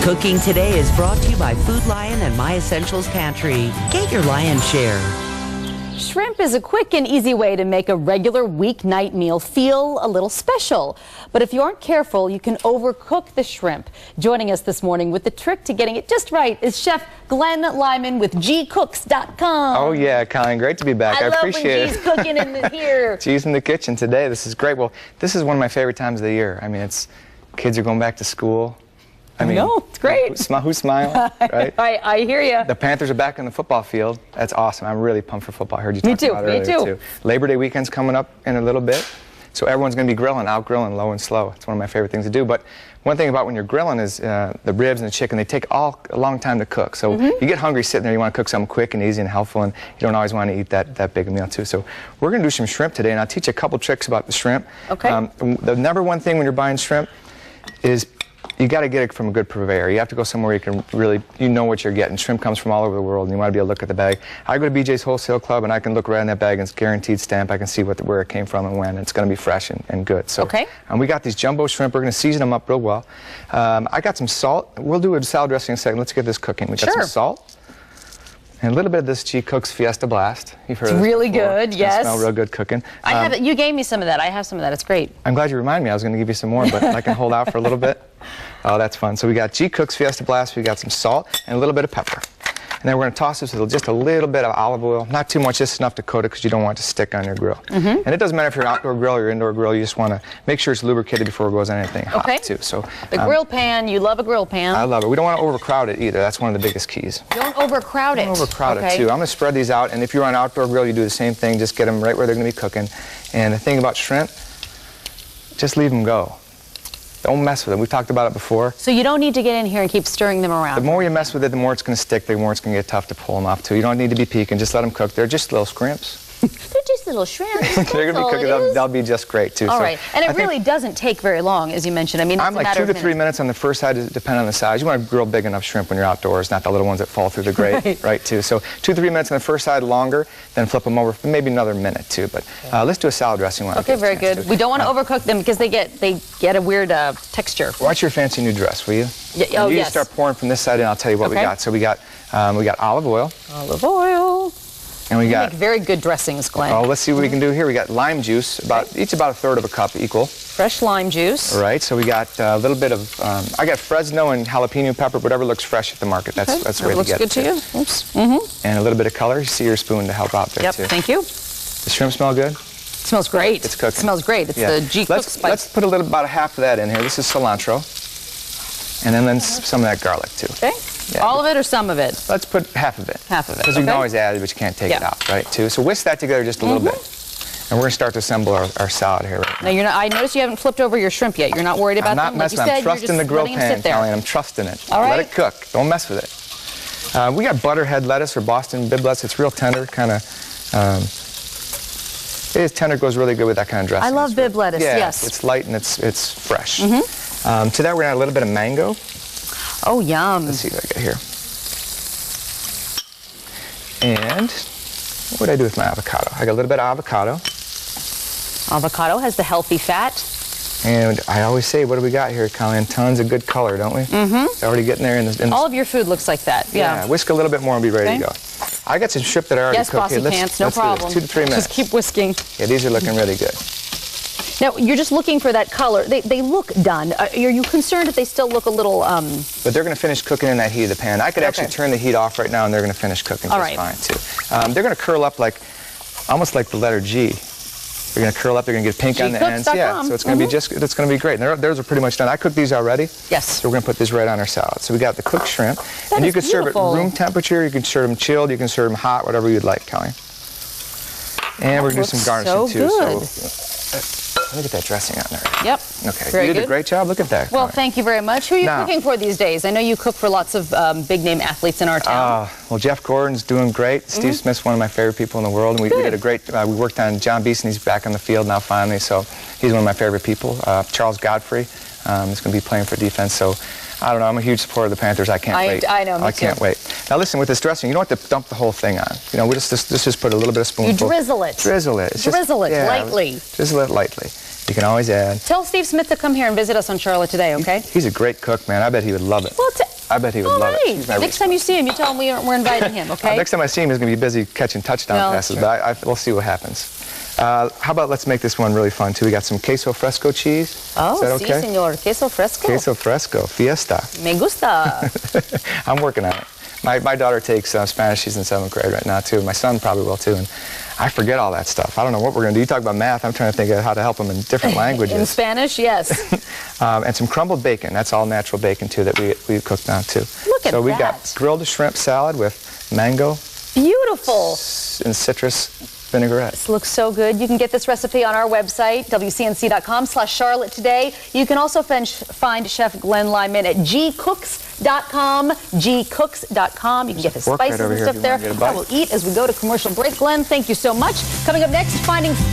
Cooking Today is brought to you by Food Lion and My Essentials Pantry. Get your lion's share. Shrimp is a quick and easy way to make a regular weeknight meal feel a little special. But if you aren't careful, you can overcook the shrimp. Joining us this morning with the trick to getting it just right is Chef Glenn Lyman with gcooks.com. Oh yeah, Colleen, great to be back. I appreciate it. G's cooking in here. G's in the kitchen today. This is great. Well, this is one of my favorite times of the year. I mean, kids are going back to school. I mean, it's great. Who's smiling, right? I hear you. The Panthers are back on the football field. That's awesome. I'm really pumped for football. I heard you talking about it earlier, too. Labor Day weekend's coming up in a little bit, so everyone's going to be out grilling low and slow. It's one of my favorite things to do. But one thing about when you're grilling is the ribs and the chicken, they take a long time to cook. So you get hungry sitting there, you want to cook something quick and easy and helpful, and you don't always want to eat that big a meal, too. So we're going to do some shrimp today, and I'll teach you a couple tricks about the shrimp. Okay. The number one thing when you're buying shrimp is you got to get it from a good purveyor. You have to go somewhere you can really, what you're getting. Shrimp comes from all over the world, and you want to be able to look at the bag. I go to BJ's Wholesale Club, and I can look right in that bag, and it's guaranteed stamp. I can see where it came from and when. And it's going to be fresh and good. So, and we got these jumbo shrimp. We're going to season them up real well. I got some salt. We'll do a salad dressing in a second. Let's get this cooking. We got some salt. And a little bit of this G Cooks Fiesta Blast. You've heard of it. It's really good, yes. Smell real good cooking. I have it. You gave me some of that. I have some of that. It's great. I'm glad you reminded me. I was going to give you some more, but I can hold out for a little bit. Oh, that's fun. So we got G Cooks Fiesta Blast. We got some salt and a little bit of pepper. And then we're going to toss this with just a little bit of olive oil. Not too much, just enough to coat it because you don't want it to stick on your grill. And it doesn't matter if you're an outdoor grill or indoor grill. You just want to make sure it's lubricated before it goes on anything hot, too. So the grill pan, you love a grill pan. I love it. We don't want to overcrowd it either. That's one of the biggest keys. Don't overcrowd it. Don't overcrowd it, too. I'm going to spread these out, and if you're on an outdoor grill, you do the same thing. Just get them right where they're going to be cooking. And the thing about shrimp, just leave them go. Don't mess with them. We've talked about it before. So you don't need to get in here and keep stirring them around. The more you mess with it, the more it's going to stick, the more it's going to get tough to pull them off, too. You don't need to be peeking. Just let them cook. They're just little scrimps. They're just little shrimps. They're going to be cooking. They'll be just great, too. All right. And it really doesn't take very long, as you mentioned. I mean, it's I'm like 2 to 3 minutes on the first side, depending on the size. You want to grill big enough shrimp when you're outdoors, not the little ones that fall through the grate, right, too. So 2 to 3 minutes on the first side, longer, then flip them over for maybe another minute, too. But let's do a salad dressing one. Okay, very good. We don't want to overcook them because they get a weird texture. Watch your fancy new dress, will you? Oh, you start pouring from this side, and I'll tell you what we got. So we got olive oil. Olive oil. And we got make very good dressings, Glenn. Oh, let's see what we can do here. We got lime juice, each about a third of a cup equal. Fresh lime juice. All right, so we got a little bit of, I got Fresno and jalapeno pepper, whatever looks fresh at the market. That's the way to get it. Looks good to you. Oops. And a little bit of color. You see your spoon to help out there, too. Yep, thank you. The shrimp smell good? It smells great. It's cooking. It smells great. It's the G Cooks spice. Let's put about half of that in here. This is cilantro. And then some of that garlic, too. Okay. Yeah. All of it or some of it? Let's put half of it. Half of it. Because you can always add it, but you can't take it out, right, too? So whisk that together just a little bit. And we're going to start to assemble our salad here right now. Now, I noticed you haven't flipped over your shrimp yet. You're not worried about them? I'm not messing with it. I'm trusting the grill pan, Colleen. I'm trusting it. All right. Let it cook. Don't mess with it. We got butterhead lettuce or Boston bib lettuce. It's real tender, kind of. It is tender, goes really good with that kind of dressing. I love bib lettuce, yes. It's light and it's fresh. To that, we're going to add a little bit of mango. Oh, yum. Let's see what I got here. And what would I do with my avocado? I got a little bit of avocado. Avocado has the healthy fat. And I always say, what do we got here, Colleen? Tons of good color, don't we? It's already getting there. All of your food looks like that, yeah. Whisk a little bit more and be ready to go. I got some shrimp that I already cooked here. Yes, no problem. 2 to 3 minutes. Just keep whisking. Yeah, these are looking really good. Now, you're just looking for that color. They look done. Are you concerned that they still look a little... But they're going to finish cooking in that heat of the pan. I could actually turn the heat off right now, and they're going to finish cooking just fine, too. They're going to curl up almost like the letter G. They're going to curl up. They're going to get pink on the ends. Yeah, so it's going to be it's going to be great. And theirs are pretty much done. I cooked these already. Yes. So we're going to put this right on our salad. So we got the cooked shrimp. And you can serve it room temperature. You can serve them chilled. You can serve them hot, whatever you'd like, Kelly. And we're going to do some garnishing, too. So let me get that dressing on there. Yep. Okay. You did a great job. Look at that. Well, thank you very much. Who are you cooking for these days? I know you cook for lots of big-name athletes in our town. Well, Jeff Gordon's doing great. Steve Smith's one of my favorite people in the world. And we did a great, we worked on John Beeson. He's back on the field now finally, so he's one of my favorite people. Charles Godfrey is going to be playing for defense. So I don't know. I'm a huge supporter of the Panthers. I can't wait. I know. Me I can't wait. Now listen, with this dressing, you don't have to dump the whole thing on. You know, we just put a little bit of spoonful. You drizzle it. Drizzle it. Drizzle it lightly. Drizzle it lightly. You can always add. Tell Steve Smith to come here and visit us on Charlotte Today, okay? He's a great cook, man. I bet he would love it. Well, I bet he would All love right. it. He's my Next time you see him, you tell him we're inviting him, okay? Next time I see him, he's going to be busy catching touchdown No, passes, sure. but we'll see what happens. How about let's make this one really fun, too. We got some queso fresco cheese. Oh, Is that okay? sí, señor. Queso fresco. Queso fresco, fiesta. Me gusta. I'm working on it. My daughter takes Spanish. She's in 7th grade right now, too. My son probably will, too. And I forget all that stuff. I don't know what we're going to do. You talk about math. I'm trying to think of how to help them in different languages. In Spanish, yes. And some crumbled bacon. That's all natural bacon, too, that we cooked down, too. Look at So we that. got grilled shrimp salad with mango Beautiful. and citrus vinaigrette. This looks so good. You can get this recipe on our website, wcnc.com/Charlotte today. You can also find Chef Glenn Lyman at gcooks.com, gcooks.com. You can get his Fork right spices over and here if stuff you there. wanna get a bite. I will eat as we go to commercial break. Glenn, thank you so much. Coming up next, finding